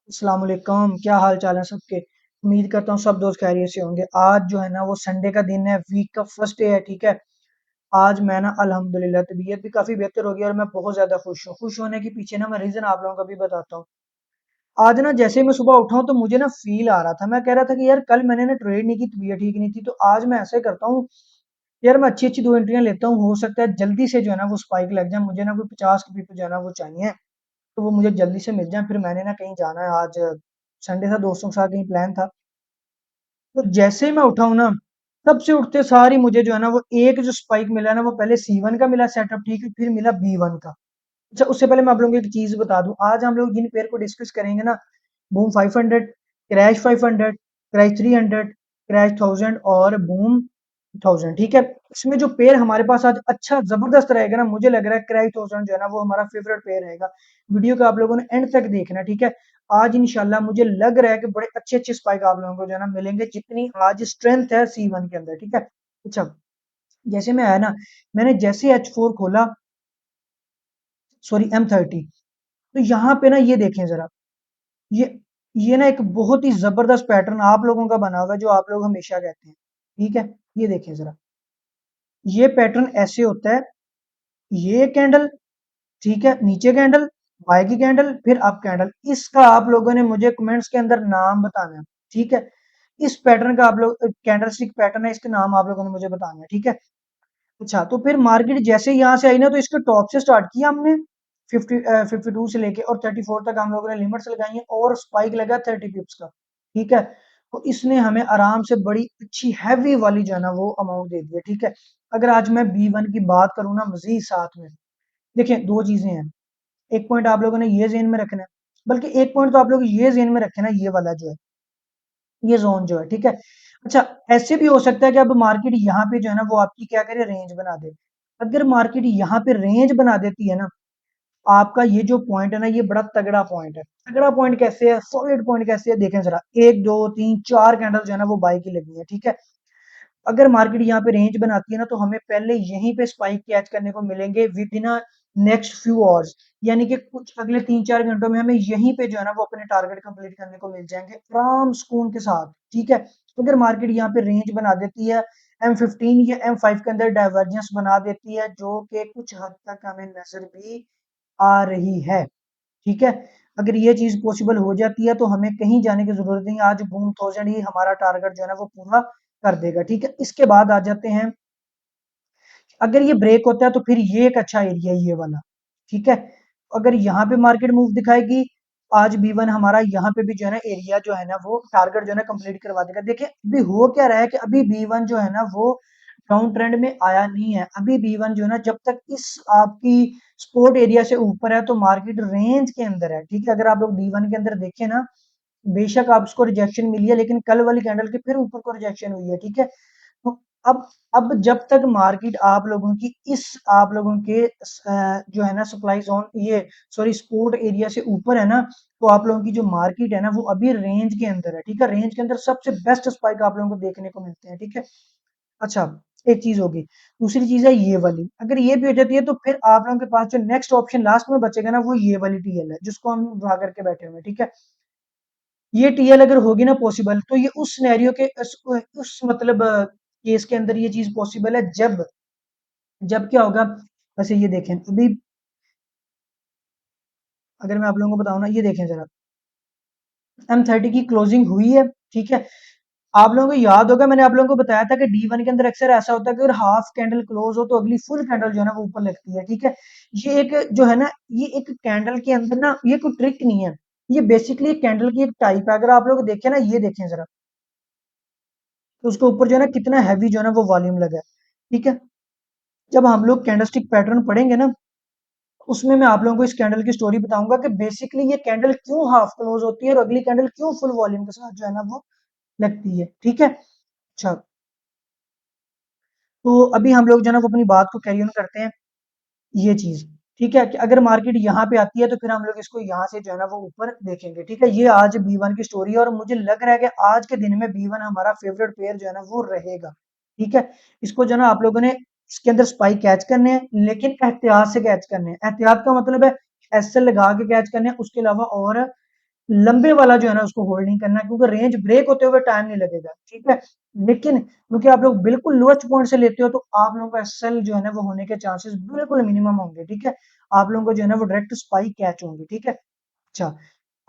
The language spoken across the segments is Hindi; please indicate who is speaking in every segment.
Speaker 1: अस्सलाम वालेकुम, क्या हाल चाल है सबके। उम्मीद करता हूँ सब दोस्त खैरियत से होंगे। आज जो है ना वो संडे का दिन है, वीक का फर्स्ट डे है, ठीक है। आज मैं ना अल्हम्दुलिल्लाह तबीयत भी काफी बेहतर हो गई और मैं बहुत ज्यादा खुश हूँ। खुश होने के पीछे ना मैं रीजन आप लोगों को भी बताता हूँ। आज ना जैसे ही मैं सुबह उठा हूँ तो मुझे ना फील आ रहा था, मैं कह रहा था कि यार कल मैंने ना ट्रेड नहीं की, तबीयत ठीक नहीं थी, तो आज मैं ऐसे करता हूँ। यार मैं अच्छी अच्छी दो एंट्रियां लेता हूँ, हो सकता है जल्दी से जो है ना वो स्पाइक लग जाए। मुझे ना कोई 50 के पीछे जो है ना वो चाहिए, तो वो मुझे जल्दी से मिल जाए। फिर मैंने ना कहीं जाना है आज, संडे था, दोस्तों के साथ कहीं प्लान था। तो जैसे ही मैं उठा हूं ना, तब से उठते सारी मुझे जो है ना वो एक जो स्पाइक मिला ना, वो पहले C1 का मिला सेटअप, ठीक है, फिर मिला B1 का। अच्छा, उससे पहले मैं आप लोगों को एक चीज बता दूं, आज हम लोग जिन पेयर को डिस्कस करेंगे ना, बूम 500, क्रैश 500, क्रैश 300, क्रैश 1000 और बूम 1000, ठीक है। इसमें जो पेयर हमारे पास आज अच्छा जबरदस्त रहेगा ना, मुझे लग रहा है क्रैश 1000 जो है ना वो हमारा फेवरेट पेयर रहेगा। वीडियो को आप लोगों ने एंड तक देखना, ठीक है। आज इंशाल्लाह मुझे लग रहा है कि बड़े अच्छे अच्छे स्पाइक आप लोगों को जो है ना मिलेंगे, जितनी आज स्ट्रेंथ है C1 के अंदर, ठीक है। अच्छा, जैसे मैं आया ना, मैंने जैसे H4 खोला, सॉरी M30, तो यहाँ पे ना ये देखें जरा, ये ये ना एक बहुत ही जबरदस्त पैटर्न आप लोगों का बना हुआ है, जो आप लोग हमेशा कहते हैं, ठीक है। ये देखें जरा, ये पैटर्न ऐसे होता है, ये कैंडल, ठीक है, नीचे कैंडल, बाय की कैंडल, फिर अप कैंडल। इसका आप लोगों ने मुझे कमेंट्स के अंदर नाम बताना है, ठीक है। इस पैटर्न का आप लोग, कैंडल स्टिक पैटर्न है, इसके नाम आप लोगों ने मुझे बताना है, ठीक है। अच्छा, तो फिर मार्केट जैसे यहाँ से आई ना, तो इसके टॉप से स्टार्ट किया हमने, 52 से लेके और 34 तक हम लोगों ने लिमिट्स लगाई हैं, और स्पाइक लगा 30 पिप्स का, ठीक है। तो इसने हमें आराम से बड़ी अच्छी हैवी वाली जो है ना वो अमाउंट दे दी है, ठीक है। अगर आज मैं B1 की बात करूँ ना मजीद साथ में, देखिए दो चीजें हैं। एक पॉइंट आप लोगों ने ये जेन में रखना है, बल्कि एक पॉइंट तो आप लोग ये जेन में रखे ना, ये वाला जो है, ये जोन जो है, ठीक है। अच्छा, ऐसे भी हो सकता है कि अब मार्केट यहाँ पे जो है ना वो आपकी क्या करे, रेंज बना दे। अगर मार्केट यहाँ पे रेंज बना देती है ना, आपका ये जो पॉइंट है ना, ये बड़ा तगड़ा पॉइंट है। तगड़ा पॉइंट कैसे है, सॉलिड पॉइंट कैसे है, देखें जरा, एक दो तीन चार कैंडल जो है ना वो बाई की लगी है, ठीक है। अगर मार्केट यहाँ पे रेंज बनाती है ना, तो हमें पहले यहीं पे स्पाइक कैच करने को मिलेंगे with in next few hours, यानी कि कुछ अगले 3-4 घंटों में हमें यहीं पे जो है ना वो अपने टारगेट कंप्लीट करने को मिल जाएंगे आराम सुकून के साथ, ठीक है। अगर मार्केट यहाँ पे रेंज बना देती है, M15 या M5 के अंदर डाइवर्जेंस बना देती है, जो कि कुछ हद तक हमें नजर भी आ रही है, ठीक है। अगर ये चीज पॉसिबल हो जाती है तो हमें कहीं जाने की जरूरत नहीं, आज बूम 1000 ही हमारा टारगेट जो है ना वो पूरा कर देगा, ठीक है। इसके बाद आ जाते हैं, अगर ये ब्रेक होता है तो फिर ये एक अच्छा एरिया है, ये वाला, ठीक है। अगर यहाँ पे मार्केट मूव दिखाएगी, आज B1 हमारा यहाँ पे भी जो है ना एरिया जो है ना वो टारगेट जो है ना कंप्लीट करवा देगा। देखिए अभी हो क्या रहा है कि अभी B1 जो है ना वो डाउन ट्रेंड में आया नहीं है। अभी B1 जो है ना जब तक इस आपकी सपोर्ट एरिया से ऊपर है तो मार्केट रेंज के अंदर है, ठीक है। अगर आप लोग B1 के अंदर देखें ना, बेशक आप उसको रिजेक्शन मिली है, लेकिन कल वाली कैंडल के फिर ऊपर को रिजेक्शन हुई है, ठीक है। तो अब जब तक मार्केट आप लोगों की इस, आप लोगों के जो है ना सप्लाई जोन, ये सॉरी सपोर्ट एरिया से ऊपर है ना, तो आप लोगों की जो मार्केट है ना वो अभी रेंज के अंदर है, ठीक है। रेंज के अंदर सबसे बेस्ट स्पाइक आप लोगों को देखने को मिलते हैं, ठीक है। अच्छा, एक चीज होगी, दूसरी चीज है ये वाली, अगर ये भी हो जाती है तो फिर आप लोगों के पास जो नेक्स्ट ऑप्शन लास्ट में बचेगा ना, वो ये वाली TL है, जिसको हम ड्रा करके बैठे हुए हैं, ठीक है। ये TL अगर होगी ना पॉसिबल, तो ये उस सिनेरियो के उस मतलब केस के अंदर ये चीज पॉसिबल है, जब जब क्या होगा। वैसे ये देखें अभी, अगर मैं आप लोगों को बताऊं ना, ये देखें जरा, M30 की क्लोजिंग हुई है, ठीक है। आप लोगों को याद होगा मैंने आप लोगों को बताया था कि D1 के अंदर अक्सर ऐसा होता है कि अगर हाफ कैंडल क्लोज हो तो अगली फुल कैंडल जो है ना वो ऊपर लगती है, ठीक है। ये एक जो है ना, ये एक कैंडल के अंदर ना, ये कोई ट्रिक नहीं है, ये बेसिकली एक कैंडल की एक टाइप है। अगर आप लोग देखें ना, ये देखें जरा, तो उसके ऊपर जो है ना कितना हैवी जो है ना वो वॉल्यूम लगा है, ठीक है। जब हम लोग कैंडलस्टिक पैटर्न पढ़ेंगे ना, उसमें मैं आप लोगों को इस कैंडल की स्टोरी बताऊंगा कि बेसिकली ये कैंडल क्यों हाफ क्लोज होती है और अगली कैंडल क्यों फुल वॉल्यूम के साथ जो है ना वो लगती है, ठीक है। अच्छा, तो अभी हम लोग जो है ना वो अपनी बात को कैरी ऑन करते हैं, ये चीज, ठीक है, कि अगर मार्केट यहाँ पे आती है तो फिर हम लोग इसको यहाँ से जो है ना वो ऊपर देखेंगे, ठीक है। ये आज B1 की स्टोरी है और मुझे लग रहा है कि आज के दिन में B1 हमारा फेवरेट पेयर जो है ना वो रहेगा, ठीक है। इसको जो है ना आप लोगों ने इसके अंदर स्पाइक कैच करने हैं, लेकिन एहतियात से कैच करने हैं। एहतियात का मतलब है SL लगा के कैच करने हैं, उसके अलावा और लंबे वाला जो है ना उसको होल्ड नहीं करना, क्योंकि रेंज ब्रेक होते हुए टाइम नहीं लगेगा, ठीक है। लेकिन क्योंकि आप लोग बिल्कुल लोएस्ट पॉइंट से लेते हो तो आप लोगों का एसएल जो है ना वो होने के चांसेस बिल्कुल मिनिमम होंगे, ठीक है। आप लोगों को जो है ना वो डायरेक्ट स्पाइक कैच होंगे, ठीक है। अच्छा,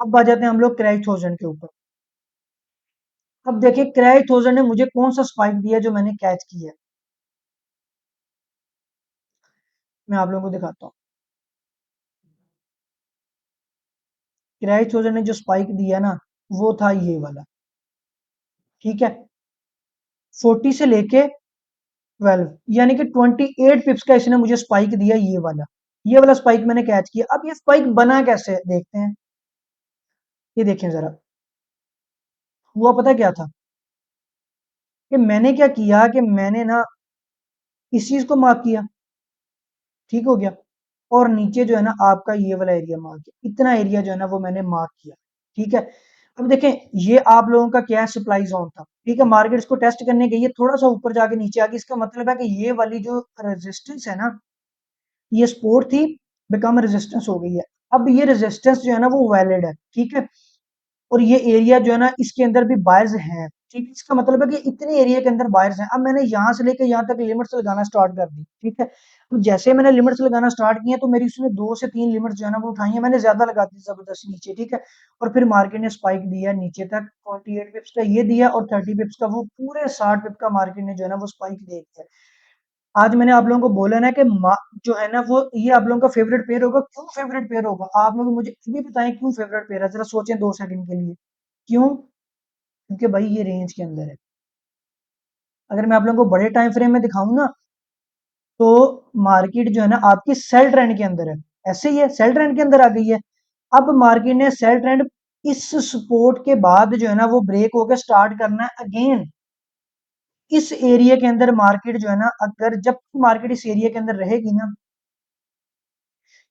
Speaker 1: अब आ जाते हैं हम लोग क्रैश 1000 के ऊपर। अब देखिए क्रैश 1000 ने मुझे कौन सा स्पाइक दिया जो मैंने कैच किया है, मैं आप लोगों को दिखाता हूँ। क्रैश 1000 ने जो स्पाइक दिया ना वो था ये वाला, ठीक है। 40 से लेके 12, यानी कि 28 पिप्स का इसने मुझे स्पाइक दिया, ये वाला स्पाइक मैंने कैच किया। अब ये स्पाइक बना कैसे देखते हैं, ये देखें जरा। हुआ पता क्या था कि मैंने क्या किया कि मैंने ना इस चीज को मार्क किया, ठीक हो गया। और नीचे जो है ना आपका ये वाला एरिया मार्क किया, इतना एरिया जो है ना वो मैंने मार्क किया, ठीक है। अब देखें ये आप लोगों का क्या है, सप्लाई जोन था, ठीक है। मार्केट इसको टेस्ट करने गई है, थोड़ा सा ऊपर जाके नीचे आ गई, इसका मतलब है कि ये वाली जो रेजिस्टेंस है ना, ये सपोर्ट थी, बिकम रेजिस्टेंस हो गई है। अब ये रेजिस्टेंस जो है ना वो वैलिड है, ठीक है। और ये एरिया जो है ना इसके अंदर भी बायर्स हैं, ठीक है। इसका मतलब है कि इतने एरिया के अंदर बायर्स हैं। अब मैंने यहाँ से लेकर यहाँ तक लिमिट्स लगाना स्टार्ट कर दी, ठीक है। तो जैसे मैंने लिमिट्स लगाना स्टार्ट किया तो मेरी उसने 2 से 3 लिमिट्स जो है ना वो उठाई है, मैंने ज्यादा लगा दी जबरदस्ती नीचे, ठीक है। और फिर मार्केट ने स्पाइक दिया नीचे तक, 48 पिप्स का ये दिया और 30 पिप्स का, वो पूरे 60 पिप का मार्केट ने जो है ना वो स्पाइक दे दिया। आज मैंने आप लोगों को बोला ना कि जो है ना वो ये आप लोगों का फेवरेट पेयर होगा। क्यों फेवरेट पेयर होगा, आप लोग मुझे भी बताएं क्यों फेवरेट पेयर है, जरा सोचें 2 सेकंड के लिए। क्यों? क्योंकि भाई ये रेंज के अंदर है। अगर मैं आप लोगों को बड़े टाइम फ्रेम में दिखाऊं ना तो मार्केट जो है ना आपकी सेल ट्रेंड के अंदर है, ऐसे ही है, सेल ट्रेंड के अंदर आ गई है। अब मार्केट ने सेल ट्रेंड इस सपोर्ट के बाद जो है ना वो ब्रेक होकर स्टार्ट करना है अगेन इस एरिया के अंदर। मार्केट जो है ना अगर जब मार्केट इस एरिया के अंदर रहेगी ना,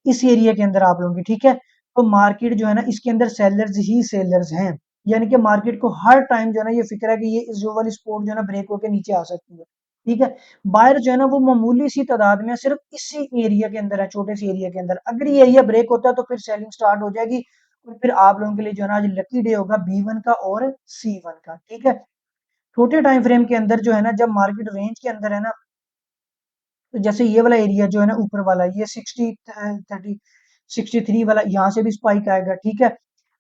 Speaker 1: इस एरिया के अंदर आप लोगों की, ठीक है, तो मार्केट जो है ना इसके अंदर सेलर्स ही सेलर्स हैं। यानी कि मार्केट को हर टाइम जो है ना ये फिक्र है कि ये इस जो वाली सपोर्ट जो है ना ब्रेक होकर नीचे आ सकती है, ठीक है। बायर जो है ना वो मामूली सी तादाद में सिर्फ इसी एरिया के अंदर है, छोटे से एरिया के अंदर। अगर ये एरिया ब्रेक होता है तो फिर सेलिंग स्टार्ट हो जाएगी और फिर आप लोगों के लिए जो है ना आज लकी डे होगा B1 का और C1 का, ठीक है। छोटे टाइम फ्रेम के अंदर जो है ना जब मार्केट रेंज के अंदर है ना, तो जैसे ये वाला एरिया जो है ना ऊपर वाला ये 63 वाला, यहाँ से भी स्पाइक आएगा, ठीक है।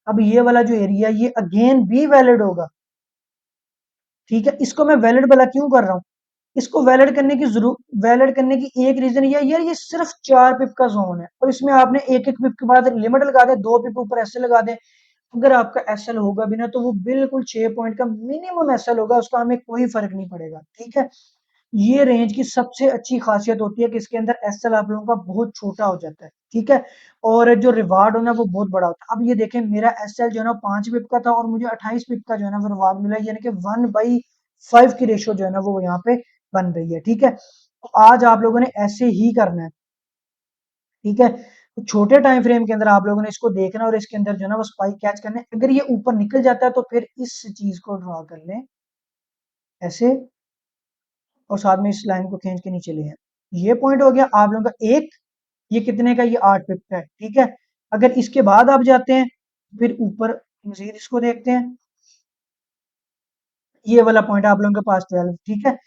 Speaker 1: अब ये वाला जो एरिया ये अगेन भी वैलिड होगा, ठीक है। इसको मैं वैलिड वाला क्यों कर रहा हूँ, इसको वैलिड करने की जरूर, वैलिड करने की एक रीजन ये यार ये सिर्फ 4 पिप का जोन है और इसमें आपने एक एक पिप के बाद लिमिट लगा दे, 2 पिप ऊपर ऐसे लगा दे। अगर आपका एसएल होगा भी ना तो वो बिल्कुल 6 पॉइंट का मिनिमम एसएल होगा, उसका हमें कोई फर्क नहीं पड़ेगा, ठीक है। ये रेंज की सबसे अच्छी खासियत होती है कि इसके अंदर एसएल आप लोगों का बहुत छोटा हो जाता है, ठीक है। और जो रिवार्ड होना वो बहुत बड़ा होता है। अब ये देखें मेरा एसएल जो है ना 5 पिप का था और मुझे 28 पिप का जो है ना वो रिवार्ड मिला, यानी कि 1/5 की रेशो जो है ना वो यहाँ पे बन रही है, ठीक है। तो आज आप लोगों ने ऐसे ही करना है, ठीक है। तो छोटे टाइम फ्रेम के अंदर आप लोगों ने इसको देखना और इसके अंदर जो है ना वो स्पाइक कैच करना है। अगर ये ऊपर निकल जाता है तो फिर इस चीज को ड्रॉ कर लें ऐसे और साथ में इस लाइन को खींच के नीचे ले आए। ये पॉइंट हो गया आप लोगों का एक, ये कितने का, ये 8 पिप का है, ठीक है। अगर इसके बाद आप जाते हैं फिर ऊपर मजीद इसको देखते हैं, ये वाला पॉइंट आप लोगों के पास 12, ठीक है।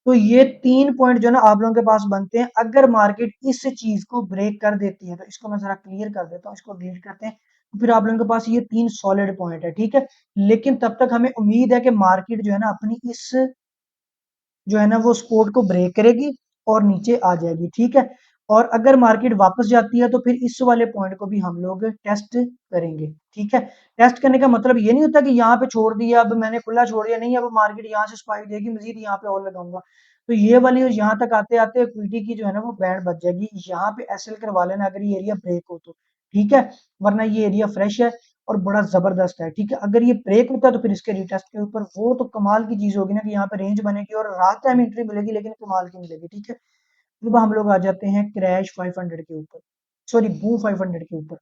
Speaker 1: तो ये 3 पॉइंट जो है ना आप लोगों के पास बनते हैं। अगर मार्केट इस चीज को ब्रेक कर देती है तो इसको मैं जरा क्लियर कर देता हूँ, इसको डिलीट करते हैं, तो फिर आप लोगों के पास ये 3 सॉलिड पॉइंट है, ठीक है। लेकिन तब तक हमें उम्मीद है कि मार्केट जो है ना अपनी इस जो है ना वो सपोर्ट को ब्रेक करेगी और नीचे आ जाएगी, ठीक है। और अगर मार्केट वापस जाती है तो फिर इस वाले पॉइंट को भी हम लोग टेस्ट करेंगे, ठीक है। टेस्ट करने का मतलब ये नहीं होता कि यहाँ पे छोड़ दिया, अब मैंने खुला छोड़ दिया, नहीं, अब मार्केट यहाँ से स्पाइक देगी, मजीद यहाँ पे और लगाऊंगा तो ये वाली और यहाँ तक आते आते इक्विटी की जो है ना वो बैंड बच जाएगी। यहाँ पे एसएल करवा लेना अगर ये एरिया ब्रेक हो तो, ठीक है। वरना ये एरिया फ्रेश है और बड़ा जबरदस्त है, ठीक है। अगर ये ब्रेक होता है तो फिर इसके रिटेस्ट के ऊपर वो तो कमाल की चीज होगी ना कि यहाँ पे रेंज बनेगी और रात टाइम एंट्री मिलेगी, लेकिन कमाल की मिलेगी, ठीक है। अब हम लोग आ जाते हैं क्रैश 500 के ऊपर, सॉरी बूम 500 के ऊपर।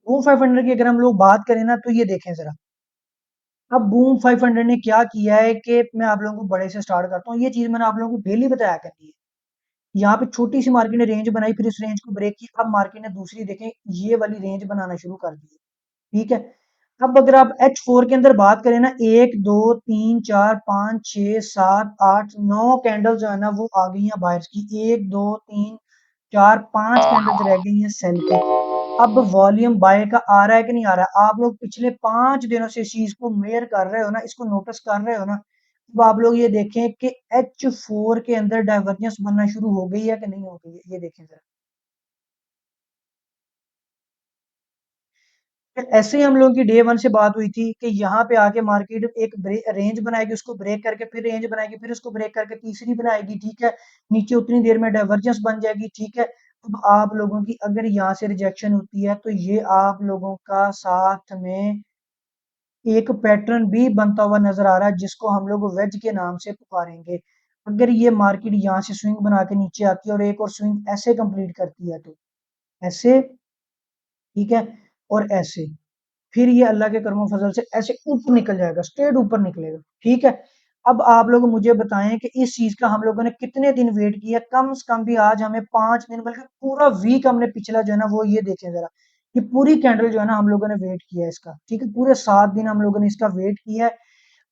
Speaker 1: बूम 500 की अगर हम लोग बात करें ना तो ये देखें जरा। अब बूम 500 ने क्या किया है कि मैं आप लोगों को बड़े से स्टार्ट करता हूँ, ये चीज मैंने आप लोगों को डेली बताया करनी है यहाँ पे छोटी सी मार्केट ने रेंज बनाई, फिर इस रेंज को ब्रेक की, अब मार्केट ने दूसरी देखें ये वाली रेंज बनाना शुरू कर दी, ठीक है। अब अगर आप H4 के अंदर बात करें ना, 1 2 3 4 5 6 7 8 9 कैंडल जो है ना वो आ गई हैं बायर्स की, 1 2 3 4 5 कैंडल्स रह गई हैं सेल की। अब वॉल्यूम बाय का आ रहा है कि नहीं आ रहा है? आप लोग पिछले 5 दिनों से इस चीज को मेयर कर रहे हो ना, इसको नोटिस कर रहे हो ना। अब आप लोग ये देखें कि H4 के अंदर डाइवर्जेंस बनना शुरू हो गई है कि नहीं हो गई है, ये देखें जरा। फिर ऐसे ही हम लोगों की डे वन से बात हुई थी कि यहाँ पे आके मार्केट एक रेंज बनाएगी, उसको ब्रेक करके फिर रेंज बनाएगी, फिर उसको ब्रेक करके तीसरी बनाएगी, ठीक है। नीचे उतनी देर में डाइवर्जेंस बन जाएगी, ठीक है। अब आप लोगों की अगर यहाँ से रिजेक्शन होती है तो ये आप लोगों का साथ में एक पैटर्न भी बनता हुआ नजर आ रहा है, जिसको हम लोग वेज के नाम से पुकारेंगे। अगर ये मार्केट यहाँ से स्विंग बना के नीचे आती है और एक और स्विंग ऐसे कंप्लीट करती है, तो ऐसे, ठीक है, और ऐसे, फिर ये अल्लाह के करमो फजल से ऐसे ऊपर निकल जाएगा, स्ट्रेट ऊपर निकलेगा, ठीक है। अब आप लोग मुझे बताएं कि इस चीज का हम लोगों ने कितने दिन वेट किया, कम से कम भी आज हमें 5 दिन, बल्कि पूरा वीक हमने पिछला जो है ना वो ये देखें जरा, ये पूरी कैंडल जो है ना हम लोगों ने वेट किया है इसका, ठीक है। पूरे 7 दिन हम लोगों ने इसका वेट किया है।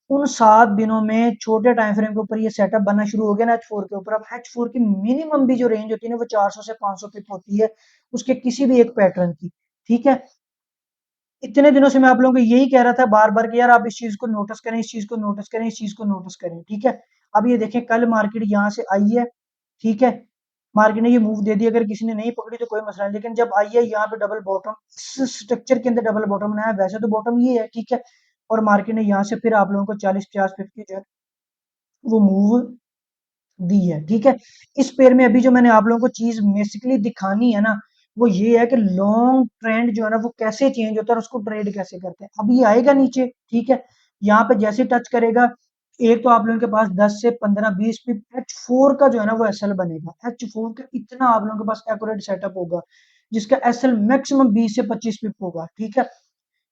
Speaker 1: उन 7 दिनों में छोटे टाइम फ्रेम के ऊपर ये सेटअप बनना शुरू हो गया ना H4 के ऊपर। अब H4 की मिनिमम भी जो रेंज होती है ना वो 400 से 500 पिप होती है उसके किसी भी एक पैटर्न की, ठीक है। इतने दिनों से मैं आप लोगों को यही कह रहा था बार बार कि यार आप इस चीज को नोटिस करें, इस चीज को नोटिस करें, इस चीज को नोटिस करें, ठीक है। अब ये देखें कल मार्केट यहाँ से आई है, ठीक है। मार्केट ने ये मूव दे दी, अगर किसी ने नहीं पकड़ी तो कोई मसला नहीं, लेकिन जब आई है यहाँ पे डबल बॉटम, इस स्ट्रक्चर के अंदर डबल बॉटम बनाया, वैसे तो बॉटम ये है, ठीक है। और मार्केट ने यहाँ से फिर आप लोगों को 40 50 50 जो है वो मूव दी है, ठीक है। इस पेयर में अभी जो मैंने आप लोगों को चीज बेसिकली दिखानी है ना वो ये है कि लॉन्ग ट्रेंड जो है ना वो कैसे चेंज होता है और उसको ट्रेड कैसे करते हैं। अब ये आएगा नीचे, ठीक है। यहाँ पे जैसे टच करेगा, एक तो आप लोगों के पास 10 से 15 20 पिप H4 का जो है ना वो एसएल बनेगा, H4 का इतना आप लोगों के पास एक्यूरेट सेटअप होगा जिसका एसएल मैक्सिमम 20 से 25 पिप होगा, ठीक है।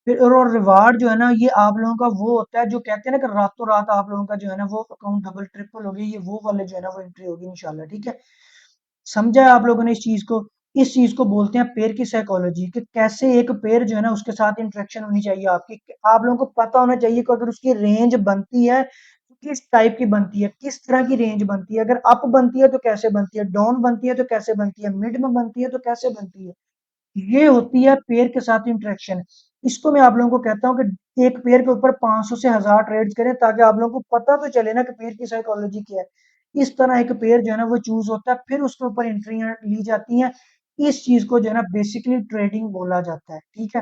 Speaker 1: फिर और रिवार्ड जो है ना ये आप लोगों का वो होता है जो कहते हैं ना कि रातों रात आप लोगों का जो है ना वो अकाउंट डबल ट्रिपल हो गई, ये वो वाले जो है ना वो एंट्री होगी इंशाल्लाह, ठीक है। समझा है आप लोगों ने इस चीज को? इस चीज को बोलते हैं पेड़ की साइकोलॉजी, कि कैसे एक पेड़ जो है ना उसके साथ इंटरेक्शन होनी चाहिए आपकी। आप लोगों को पता होना चाहिए कि अगर उसकी रेंज बनती है तो किस टाइप की बनती है, किस तरह की रेंज बनती है, अगर अप बनती है तो कैसे बनती है, डाउन बनती है तो कैसे बनती है, मिड में बनती है तो कैसे बनती है। ये होती है पेयर के साथ इंटरेक्शन। इसको मैं आप लोगों को कहता हूँ कि एक पेयर के ऊपर 500 से 1000 ट्रेड्स करें ताकि आप लोगों को पता तो चले ना कि पेयर की साइकोलॉजी क्या है। इस तरह एक पेयर जो है ना वो चूज होता है, फिर उसके ऊपर एंट्रियां ली जाती हैं। इस चीज को जो है ना बेसिकली ट्रेडिंग बोला जाता है, ठीक है।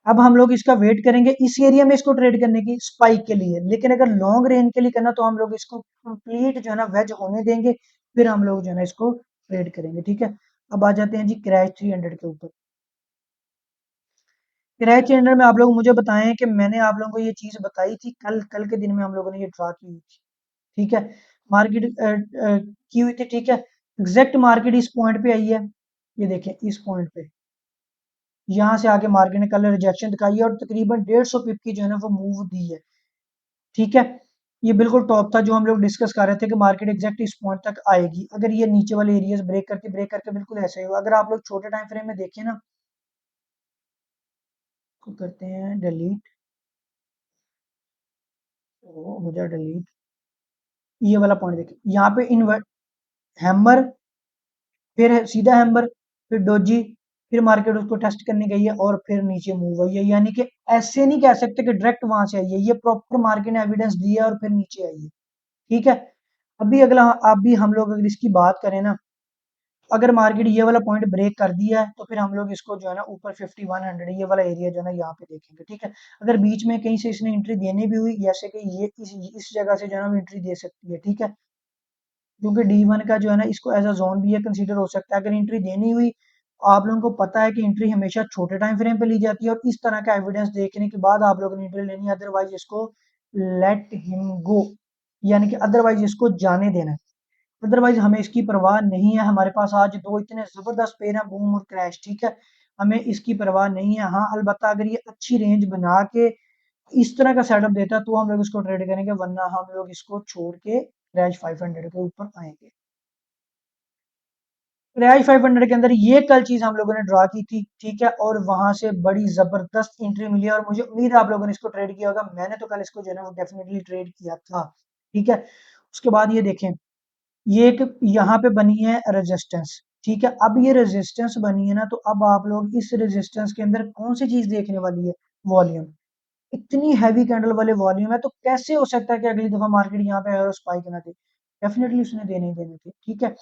Speaker 1: अब हम लोग इसका वेट करेंगे इस एरिया में इसको ट्रेड करने की स्पाइक के लिए, लेकिन अगर लॉन्ग रेंज के लिए करना तो हम लोग इसको कंप्लीट जो है ना वेज होने देंगे, फिर हम लोग जो है ना इसको ट्रेड करेंगे, ठीक है। अब आ जाते हैं जी क्रैश 300 के ऊपर। किराए चैनल में आप लोग मुझे बताएं कि मैंने आप लोगों को ये चीज बताई थी, कल कल के दिन में हम लोगों ने ये ड्रा की हुई थी, ठीक है। मार्केट की हुई थी, ठीक है। एग्जैक्ट मार्केट इस पॉइंट पे आई है, ये देखें इस पॉइंट पे, यहाँ से आके मार्केट ने कल रिजेक्शन दिखाई है और तकरीबन 150 पिप की जो है ना वो मूव दी है, ठीक है। ये बिल्कुल टॉप था जो हम लोग डिस्कस कर रहे थे कि मार्केट एग्जैक्ट इस पॉइंट तक आएगी अगर ये नीचे वाले एरियाज ब्रेक करके बिल्कुल ऐसे ही हो। अगर आप लोग छोटे टाइम फ्रेम में देखें ना, तो करते हैं डिलीट, हो जाए डिलीट। ये वाला पॉइंट देखिए यहाँ पे इन्वर्ट हैमर, फिर सीधा हैमर, फिर डोजी, फिर मार्केट उसको टेस्ट करने गई है और फिर नीचे मूव हुई है। यानी कि ऐसे नहीं कह सकते कि डायरेक्ट वहां से आई है, ये प्रॉपर मार्केट ने एविडेंस दिया और फिर नीचे आई है, ठीक है। अभी अगला अभी हम लोग अगर इसकी बात करें ना, अगर मार्केट ये वाला पॉइंट ब्रेक कर दिया है तो फिर हम लोग इसको जो है ना ऊपर 5100 ये वाला एरिया जो है ना यहाँ पे देखेंगे, ठीक है। अगर बीच में कहीं से इसने एंट्री देनी भी हुई, जैसे कि ये इस जगह से जो है ना एंट्री दे सकती है, ठीक है। क्योंकि D1 का जो है ना इसको एज अ जोन भी ये कंसीडर हो सकता है। अगर एंट्री देनी हुई, आप लोगों को पता है कि एंट्री हमेशा छोटे टाइम फ्रेम पे ली जाती है और इस तरह का एविडेंस देखने के बाद आप लोगों ने एंट्री लेनी है, अदरवाइज इसको लेट हिम गो, यानी कि अदरवाइज इसको जाने देना है। अदरवाइज हमें इसकी परवाह नहीं है। हमारे पास आज दो इतने जबरदस्त पेयर हैं, बूम और क्रैश, ठीक है। हमें इसकी परवाह नहीं है। हाँ अलबत्ता अगर ये अच्छी रेंज बना के इस तरह का सेटअप देता है तो हम लोग इसको ट्रेड करेंगे, वरना हम लोग इसको छोड़ के क्रैश 500 के ऊपर आएंगे। क्रैश 500 के अंदर ये कल चीज हम लोगों ने ड्रा की थी, ठीक है, और वहां से बड़ी जबरदस्त एंट्री मिली और मुझे उम्मीद है आप लोगों ने इसको ट्रेड किया होगा। मैंने तो कल इसको जो है ना वो डेफिनेटली ट्रेड किया था, ठीक है। उसके बाद ये देखें, ये एक यहाँ पे बनी है रेजिस्टेंस, ठीक है। अब ये रेजिस्टेंस बनी है ना, तो अब आप लोग इस रेजिस्टेंस के अंदर कौन सी चीज देखने वाली है, वॉल्यूम। इतनी हैवी कैंडल वाले वॉल्यूम है, तो कैसे हो सकता है कि अगली दफा मार्केट यहाँ पे और स्पाइक ना दे। डेफिनेटली उसने देने ही देने थे, ठीक है।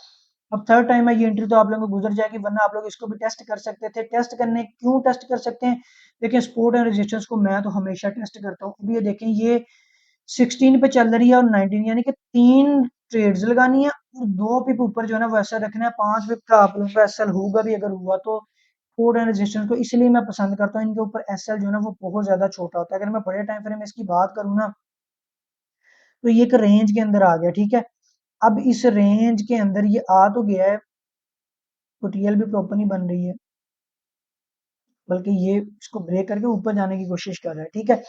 Speaker 1: अब थर्ड टाइम है ये एंट्री, तो आप लोगों को गुजर जाएगी, वरना आप लोग इसको भी टेस्ट कर सकते थे। टेस्ट करने क्यों टेस्ट कर सकते हैं, देखिए सपोर्ट एंड रेजिस्टेंस को मैं तो हमेशा टेस्ट करता हूँ। अभी ये देखें, ये 16 पे चल रही है और 19, यानी कि 3 ट्रेड्स लगानी है और 2 पिप ऊपर जो है ना वो ऐसा रखना है। 5 पिप का आप लोगों का एसएल होगा भी, अगर हुआ तो सपोर्ट एंड रेजिस्टेंस को इसलिए मैं पसंद करता हूँ, इनके ऊपर एसएल जो है ना वो बहुत ज्यादा छोटा होता है। अगर मैं बड़े टाइम फ्रेम में इसकी बात करूँ ना, तो ये एक रेंज के अंदर आ गया, ठीक है। अब इस रेंज के अंदर ये आ तो गया है, तो टीएल भी प्रॉपर नहीं बन रही है, बल्कि ये इसको ब्रेक करके ऊपर जाने की कोशिश कर रहा है, ठीक है।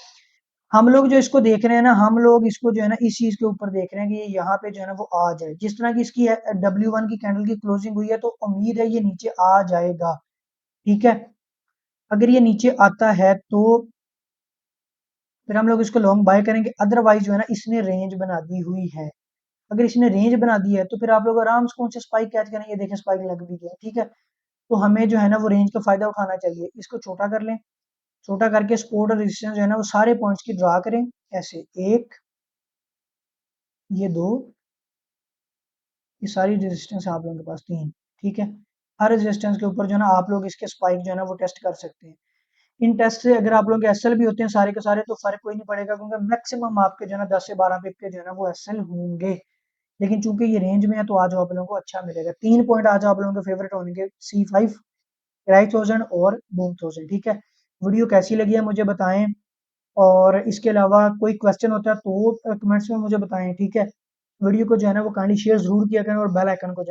Speaker 1: हम लोग जो इसको देख रहे हैं ना, हम लोग इसको जो है ना इस चीज के ऊपर देख रहे हैं कि ये यहाँ पे जो है ना वो आ जाए। जिस तरह की इसकी W1 की कैंडल की क्लोजिंग हुई है, तो उम्मीद है ये नीचे आ जाएगा, ठीक है। अगर ये नीचे आता है तो फिर हम लोग इसको लॉन्ग बाय करेंगे, अदरवाइज जो है ना इसने रेंज बना दी हुई है। अगर इसने रेंज बना दी है तो फिर आप लोग आराम से कौन से स्पाइक कैच करेंगे, देखें स्पाइक लग भी गया, ठीक है। तो हमें जो है ना वो रेंज का फायदा उठाना चाहिए। इसको छोटा कर लें, छोटा करके सपोर्ट और रेजिस्टेंस जो है ना वो सारे पॉइंट्स की ड्रा करें, ऐसे एक, ये दो, ये सारी रेजिस्टेंस है आप लोगों के पास तीन, ठीक है। हर रेजिस्टेंस के ऊपर जो है ना आप लोग इसके स्पाइक जो है ना वो टेस्ट कर सकते हैं। इन टेस्ट से अगर आप लोगों के एसएल भी होते हैं सारे के सारे, तो फर्क कोई नहीं पड़ेगा, क्योंकि मैक्सिमम आपके जो है ना 10 से 12 पिप के जो है ना वो एसएल होंगे। लेकिन चूंकि ये रेंज में है, तो आज आप लोगों को अच्छा मिलेगा। 3 पॉइंट आज आप लोगों के फेवरेट होंगे, C5, क्राइक 1000 और बूम 1000, ठीक है। वीडियो कैसी लगी है मुझे बताएं, और इसके अलावा कोई क्वेश्चन होता है तो कमेंट्स में मुझे बताएं, ठीक है। वीडियो को जो है ना वो काइंडली शेयर जरूर किया करें और बेल आइकन को